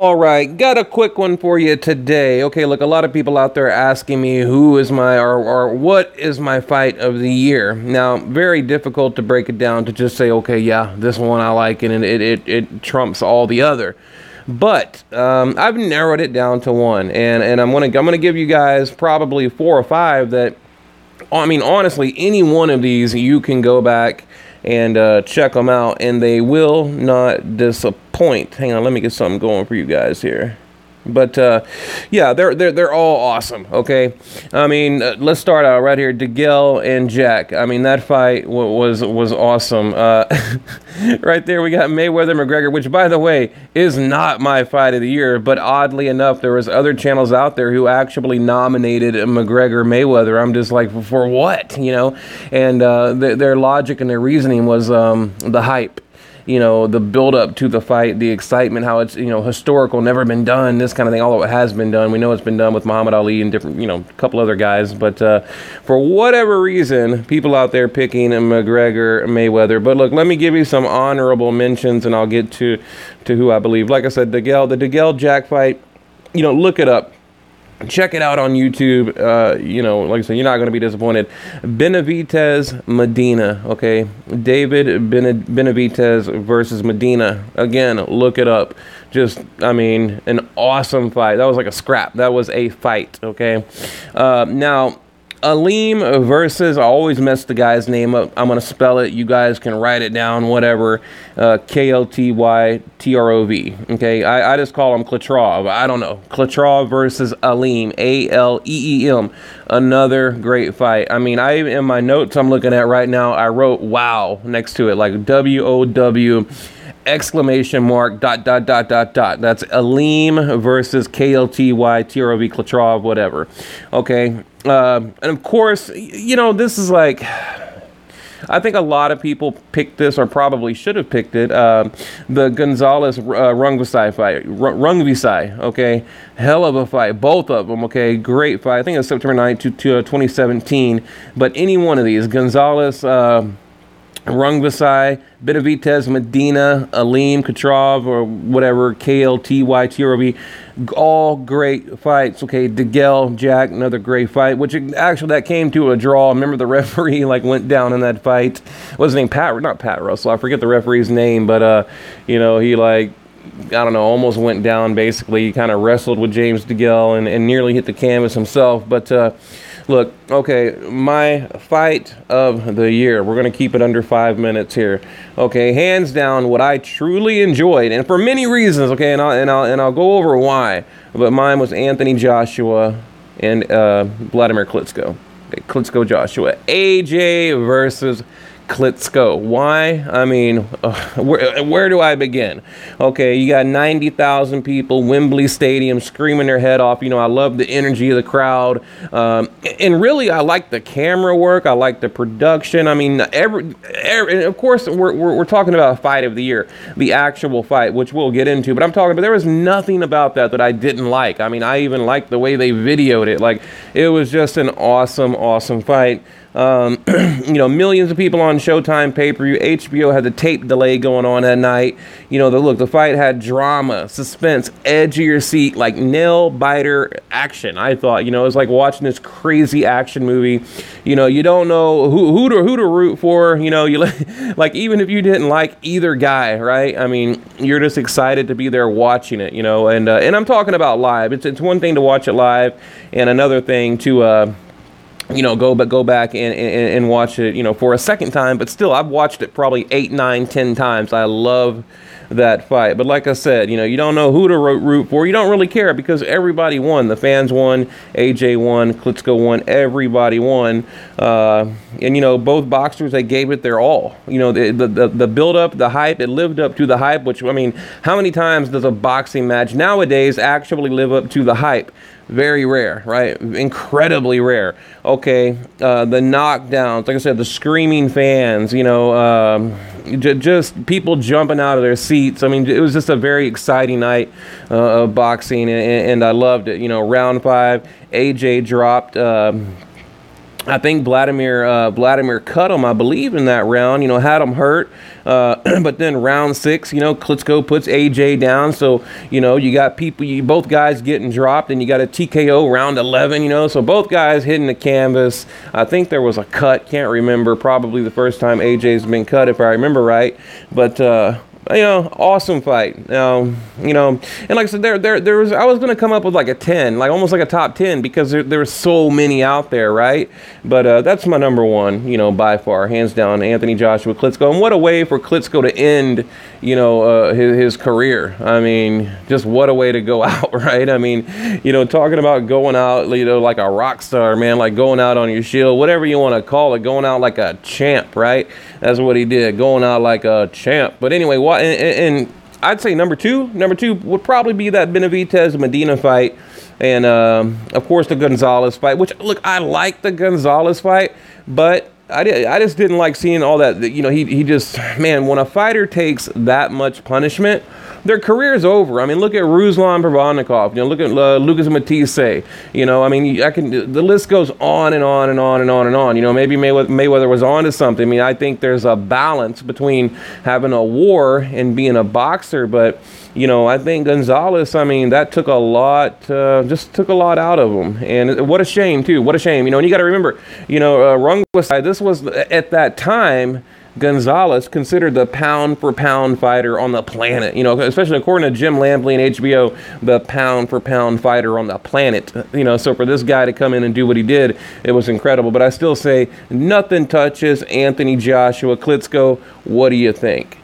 All right, got a quick one for you today. Okay, look, a lot of people out there asking me who is my or what is my fight of the year. Now, very difficult to break it down to just say, okay, yeah, this one I like and it trumps all the other. But I've narrowed it down to one, and I'm gonna give you guys probably 4 or 5 that, I mean, honestly, any one of these you can go back and check them out, and they will not disappoint. Hang on, let me get something going for you guys here. But yeah, they're all awesome. Okay, I mean, let's start out right here. DeGale and Jack. I mean, that fight was awesome. Right there, we got Mayweather McGregor, which, by the way, is not my fight of the year. But oddly enough, there was other channels out there who actually nominated McGregor Mayweather. I'm just like, for what, you know? And their logic and their reasoning was the hype. You know, the build up to the fight, the excitement, how it's, you know, historical, never been done, this kind of thing, although it has been done. We know it's been done with Muhammad Ali and different, you know, a couple other guys. But for whatever reason, people out there picking McGregor Mayweather. But look, let me give you some honorable mentions and I'll get to who I believe. Like I said, the DeGale Jack fight, you know, look it up. Check it out on YouTube. You know, like I said, you're not going to be disappointed. Benavidez Medina, okay? David Benavidez versus Medina. Again, look it up. Just, I mean, an awesome fight. That was like a scrap. That was a fight, okay? Now, Aleem versus, I always mess the guy's name up. I'm going to spell it. You guys can write it down, whatever. Kltytrov. Okay, I just call him Klatrov. I don't know. Klatrov versus Aleem. Aleem. Another great fight. I mean, in my notes I'm looking at right now, I wrote wow next to it, like WOW. Exclamation mark, .. That's Aleem versus Kltytrov, Klatrov, whatever. Okay. And of course, you know, this is like, I think a lot of people picked this, or probably should have picked it, the Gonzalez Rungvisai fight. Rungvisai, okay? Hell of a fight. Both of them, okay? Great fight. I think it was September 9th, 2017. But any one of these, Gonzalez, Rungvisai, Benavidez Medina, Aleem, Klatrov, or whatever, Kltytrov, all great fights. Okay, DeGale, Jack, another great fight, which actually that came to a draw. Remember the referee like went down in that fight. What's his name? Not Pat Russell. I forget the referee's name, but you know, he like, I don't know, almost went down basically. He kind of wrestled with James DeGale and nearly hit the canvas himself. But look, okay, my fight of the year. We're going to keep it under 5 minutes here. Okay, hands down, what I truly enjoyed, and for many reasons, okay, and I'll go over why. But mine was Anthony Joshua and Vladimir Klitschko. Okay, Klitschko Joshua. AJ versus Klitschko. Why? I mean, where do I begin? Okay, you got 90,000 people, Wembley Stadium, screaming their head off. You know, I love the energy of the crowd. And really, I like the camera work. I like the production. I mean, and of course, we're talking about a fight of the year, the actual fight, which we'll get into. But I'm talking about, there was nothing about that I didn't like. I mean, I even liked the way they videoed it. Like, it was just an awesome, awesome fight. You know, millions of people on Showtime pay-per-view. HBO had the tape delay going on that night. You know, the fight had drama, suspense, edge of your seat, like nail-biter action. I thought, you know, it was like watching this crazy action movie. You know, you don't know who to root for. You know, you like, even if you didn't like either guy, right? I mean, you're just excited to be there watching it. You know, and I'm talking about live. It's one thing to watch it live, and another thing to you know, go back and watch it, you know, for a second time. But still, I've watched it probably 8, 9, 10 times. I love that fight. But like I said, you know, you don't know who to root for. You don't really care because everybody won. The fans won. AJ won. Klitschko won. Everybody won. And, you know, both boxers, they gave it their all. You know, the build-up, the hype, it lived up to the hype, which, I mean, how many times does a boxing match nowadays actually live up to the hype? Very rare, right? Incredibly rare. Okay, the knockdowns, like I said, the screaming fans, you know, just people jumping out of their seats. I mean, it was just a very exciting night of boxing, and I loved it. You know, round 5, AJ dropped I think Vladimir cut him, I believe, in that round, had him hurt. But then round 6, Klitschko puts AJ down. So, you got both guys getting dropped, and you got a TKO round 11, so both guys hitting the canvas. I think there was a cut. Can't remember. Probably the first time AJ's been cut, if I remember right. But, awesome fight. And like I said, there was, I was going to come up with like a 10, like almost like a top 10, because there were so many out there, right? But that's my number one, by far, hands down, Anthony Joshua Klitschko. And what a way for Klitschko to end, his career. I mean, just what a way to go out, right? I mean, talking about going out, like a rock star, man, like going out on your shield, whatever you want to call it, going out like a champ, right? That's what he did, going out like a champ. But anyway, and I'd say number two would probably be that Benavidez Medina fight, and of course the Gonzalez fight. Which, look, I like the Gonzalez fight, but I just didn't like seeing all that. He just, man, when a fighter takes that much punishment, their career's over. I mean, look at Ruslan Provodnikov. Look at Lucas Matisse. I mean, the list goes on and on and on and on and on. Maybe Mayweather was onto something. I mean, I think there's a balance between having a war and being a boxer, but I think Gonzalez, I mean, that took a lot, just took a lot out of him. And what a shame, too. What a shame. And you got to remember, Rungvisai, this was, at that time, Gonzalez considered the pound-for-pound fighter on the planet, especially according to Jim Lampley and HBO, the pound-for-pound fighter on the planet, so for this guy to come in and do what he did, it was incredible. But I still say nothing touches Anthony Joshua Klitschko. What do you think?